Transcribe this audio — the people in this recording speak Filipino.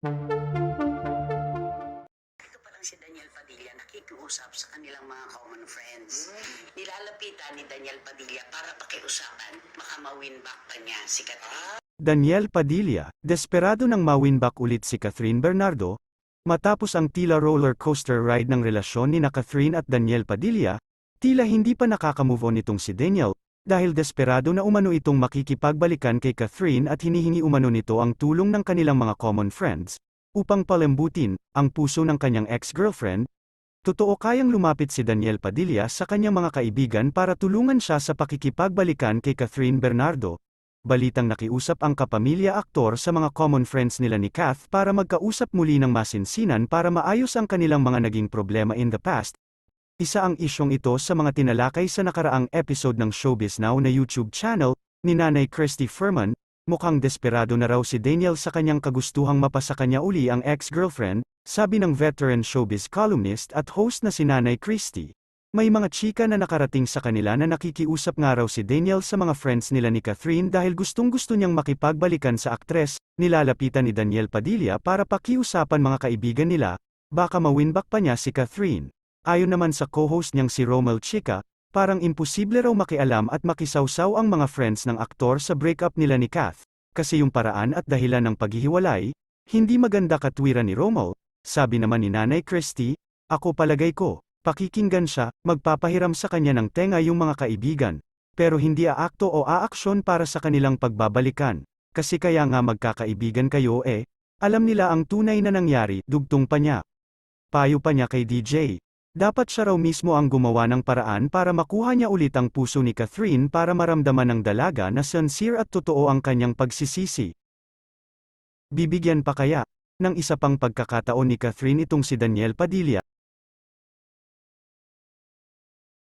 Ito pa lang si Daniel Padilla nakikiusap sa kanilang mga common friends. Nilalapitan ni Daniel Padilla para pakiusapan, baka ma-win back pa niya si Catherine. Daniel Padilla, desperado nang ma-win back ulit si Catherine Bernardo, matapos ang tila roller coaster ride ng relasyon ni Catherine at Daniel Padilla, tila hindi pa nakaka-move on itong si Daniel, dahil desperado na umano itong makikipagbalikan kay Catherine at hinihingi umano nito ang tulong ng kanilang mga common friends, upang palambutin ang puso ng kanyang ex-girlfriend. Totoo kayang lumapit si Daniel Padilla sa kanyang mga kaibigan para tulungan siya sa pakikipagbalikan kay Catherine Bernardo. Balitang nakiusap ang kapamilya aktor sa mga common friends nila ni Kath para magkausap muli ng masinsinan para maayos ang kanilang mga naging problema in the past. Isa ang isyong ito sa mga tinalakay sa nakaraang episode ng Showbiz Now na YouTube channel ni Nanay Christy Furman. Mukhang desperado na raw si Daniel sa kanyang kagustuhang mapasa kanya uli ang ex-girlfriend, sabi ng veteran showbiz columnist at host na si Nanay Christy. May mga chika na nakarating sa kanila na nakikiusap nga raw si Daniel sa mga friends nila ni Catherine dahil gustong-gusto niyang makipagbalikan sa aktres. Nilalapitan ni Daniel Padilla para pakiusapan mga kaibigan nila, baka ma-winback pa niya si Catherine. Ayon naman sa co-host niyang si Romel Chica, parang imposible raw makialam at makisawsaw ang mga friends ng aktor sa breakup nila ni Kath, kasi yung paraan at dahilan ng paghihiwalay, hindi maganda katwiran ni Romel. Sabi naman ni Nanay Christy, ako palagay ko, pakikinggan siya, magpapahiram sa kanya ng tenga yung mga kaibigan, pero hindi aakto o aaksyon para sa kanilang pagbabalikan, kasi kaya nga magkakaibigan kayo alam nila ang tunay na nangyari, dugtong pa niya. Payo pa niya kay DJ. Dapat siya raw mismo ang gumawa ng paraan para makuha niya ulit ang puso ni Catherine para maramdaman ng dalaga na sincere at totoo ang kanyang pagsisisi. Bibigyan pa kaya ng isa pang pagkakataon ni Catherine itong si Daniel Padilla,